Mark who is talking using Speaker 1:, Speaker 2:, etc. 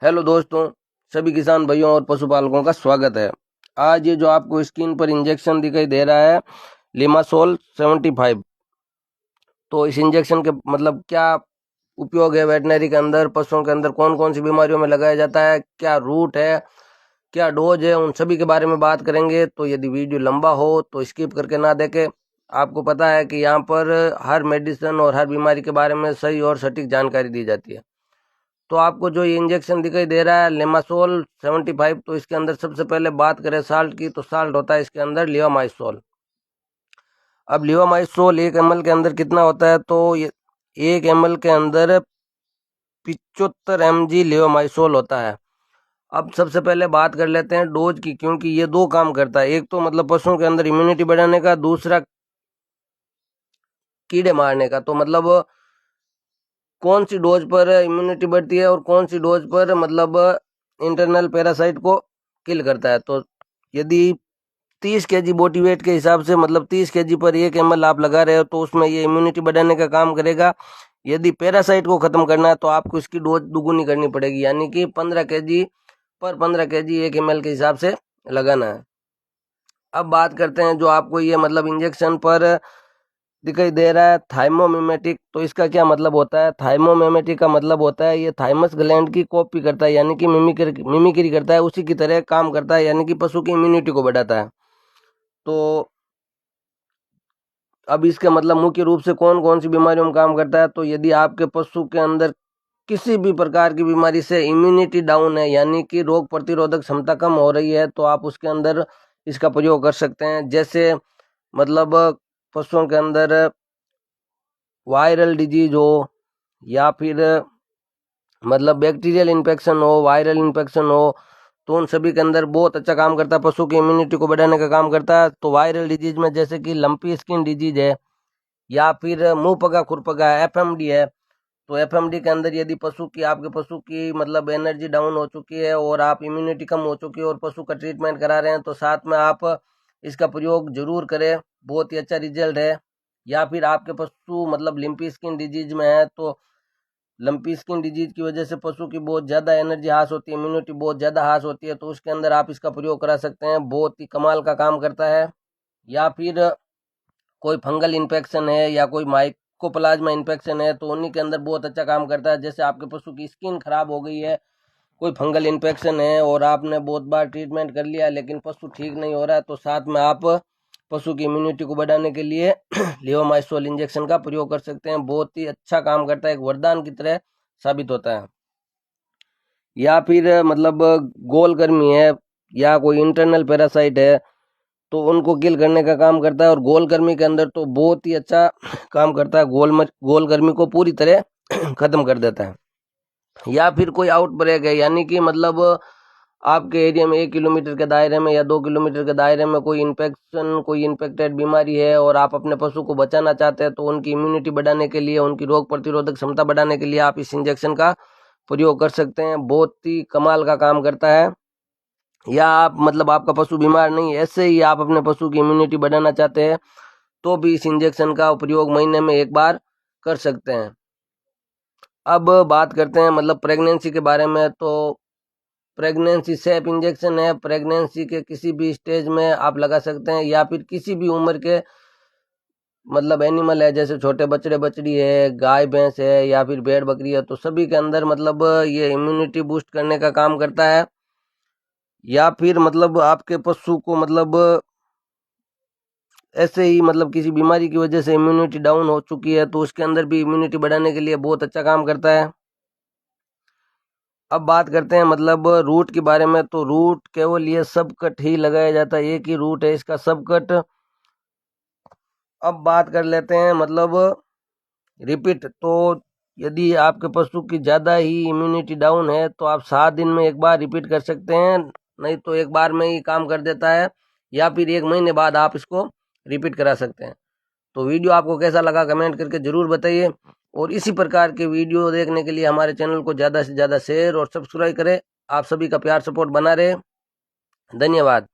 Speaker 1: Hello दोस्तों, सभी किसान भाइयों और पशुपालकों का स्वागत है। आज ये जो आपको स्क्रीन पर इंजेक्शन दिखाई दे रहा है, लिमासोल 75। तो इस इंजेक्शन के मतलब क्या उपयोग है वेटनरी के अंदर, पशुओं के अंदर कौन कौन सी बीमारियों में लगाया जाता है, क्या रूट है, क्या डोज है, उन सभी के बारे में बात करेंगे। तो यदि वीडियो लंबा हो तो स्किप करके ना देखें। आपको पता है कि यहाँ पर हर मेडिसिन और हर बीमारी के बारे में सही और सटीक जानकारी दी जाती है। तो आपको जो ये इंजेक्शन दिखाई दे रहा है लेमासोल 75, तो इसके अंदर सबसे पहले बात करें साल्ट की, तो साल्ट होता है इसके अंदर लिवामाइसोल। अब लिवामाइसोल 1 ml के अंदर कितना होता है, तो ये 1 ml के अंदर 75 mg लिवामाइसोल होता है। अब सबसे पहले बात कर लेते हैं डोज की, क्योंकि ये दो काम करता है। एक तो मतलब पशुओं के अंदर इम्यूनिटी बढ़ाने का, दूसरा कीड़े मारने का। तो मतलब कौन सी डोज पर इम्यूनिटी बढ़ती है और कौन सी डोज पर मतलब इंटरनल पैरासाइट को किल करता है। तो यदि 30 kg बॉडी वेट के हिसाब से मतलब 30 kg पर 1 ml आप लगा रहे हो, तो उसमें ये इम्यूनिटी बढ़ाने का काम करेगा। यदि पैरासाइट को खत्म करना है तो आपको इसकी डोज दुगुनी करनी पड़ेगी, यानी कि 15 kg पर 15 kg 1 ml के हिसाब से लगाना है। अब बात करते हैं जो आपको ये मतलब इंजेक्शन पर दिखाई दे रहा है थाइमोमिमेटिक। तो इसका क्या मतलब होता है? थाइमोमिमेटिक का मतलब होता है ये थाइमस ग्लैंड की कॉपी करता है, यानी कि मिमिक्री करता है, उसी की तरह काम करता है, यानी कि पशु की इम्यूनिटी को बढ़ाता है। तो अब इसके मतलब मुख्य रूप से कौन कौन सी बीमारियों में काम करता है, तो यदि आपके पशु के अंदर किसी भी प्रकार की बीमारी से इम्यूनिटी डाउन है, यानी कि रोग प्रतिरोधक क्षमता कम हो रही है, तो आप उसके अंदर इसका प्रयोग कर सकते हैं। जैसे मतलब पशुओं के अंदर वायरल डिजीज हो, या फिर मतलब बैक्टीरियल इन्फेक्शन हो, वायरल इन्फेक्शन हो, तो उन सभी के अंदर बहुत अच्छा काम करता है, पशु की इम्यूनिटी को बढ़ाने का काम करता है। तो वायरल डिजीज में जैसे कि लंपी स्किन डिजीज है, या फिर मुंह पका खुरपका एफएमडी है। तो एफएमडी के अंदर यदि आपके पशु की मतलब एनर्जी डाउन हो चुकी है और आप इम्यूनिटी कम हो चुकी है और पशु का ट्रीटमेंट करा रहे हैं, तो साथ में आप इसका प्रयोग जरूर करें, बहुत ही अच्छा रिजल्ट है। या फिर आपके पशु मतलब लिम्पी स्किन डिजीज में है, तो लंपी स्किन डिजीज की वजह से पशु की बहुत ज़्यादा एनर्जी हास होती है, इम्यूनिटी बहुत ज़्यादा हास होती है, तो उसके अंदर आप इसका प्रयोग करा सकते हैं, बहुत ही कमाल का काम करता है। या फिर कोई फंगल इन्फेक्शन है या कोई माइकोप्लाज्मा इन्फेक्शन है, तो उन्हीं के अंदर बहुत अच्छा काम करता है। जैसे आपके पशु की स्किन खराब हो गई है, कोई फंगल इन्फेक्शन है और आपने बहुत बार ट्रीटमेंट कर लिया लेकिन पशु ठीक नहीं हो रहा है, तो साथ में आप पशु की इम्यूनिटी को बढ़ाने के लिए लियोमाइसोल इंजेक्शन का प्रयोग कर सकते हैं। बहुत ही अच्छा काम करता है, एक वरदान की तरह साबित होता है। या फिर मतलब गोलकृमि है या कोई इंटरनल पैरासाइट है, तो उनको किल करने का काम करता है। और गोलकृमि के अंदर तो बहुत ही अच्छा काम करता है, गोलकृमि को पूरी तरह खत्म कर देता है। या फिर कोई आउटब्रेक है, यानी कि मतलब आपके एरिया में 1 किलोमीटर के दायरे में या 2 किलोमीटर के दायरे में कोई इन्फेक्शन, कोई इन्फेक्टेड बीमारी है और आप अपने पशु को बचाना चाहते हैं, तो उनकी इम्यूनिटी बढ़ाने के लिए, उनकी रोग प्रतिरोधक क्षमता बढ़ाने के लिए आप इस इंजेक्शन का प्रयोग कर सकते हैं। बहुत ही कमाल का काम करता है। या आप मतलब आपका पशु बीमार नहीं है, ऐसे ही आप अपने पशु की इम्यूनिटी बढ़ाना चाहते हैं, तो भी इस इंजेक्शन का उपयोग महीने में एक बार कर सकते हैं। अब बात करते हैं मतलब प्रेगनेंसी के बारे में। तो प्रेगनेंसी सेफ इंजेक्शन है, प्रेगनेंसी के किसी भी स्टेज में आप लगा सकते हैं, या फिर किसी भी उम्र के मतलब एनिमल है, जैसे छोटे बछड़े बछड़ी है, गाय भैंस है, या फिर भेड़ बकरी है, तो सभी के अंदर मतलब ये इम्यूनिटी बूस्ट करने का काम करता है। या फिर मतलब आपके पशु को मतलब ऐसे ही मतलब किसी बीमारी की वजह से इम्यूनिटी डाउन हो चुकी है, तो उसके अंदर भी इम्यूनिटी बढ़ाने के लिए बहुत अच्छा काम करता है। अब बात करते हैं मतलब रूट के बारे में। तो रूट केवल ये सब कट ही लगाया जाता है, एक ही रूट है इसका, सब कट। अब बात कर लेते हैं मतलब रिपीट। तो यदि आपके पशु की ज़्यादा ही इम्यूनिटी डाउन है, तो आप 7 दिन में एक बार रिपीट कर सकते हैं, नहीं तो एक बार में ही काम कर देता है, या फिर 1 महीने बाद आप इसको रिपीट करा सकते हैं। तो वीडियो आपको कैसा लगा कमेंट करके ज़रूर बताइए, और इसी प्रकार के वीडियो देखने के लिए हमारे चैनल को ज़्यादा से ज़्यादा शेयर और सब्सक्राइब करें। आप सभी का प्यार सपोर्ट बना रहे। धन्यवाद।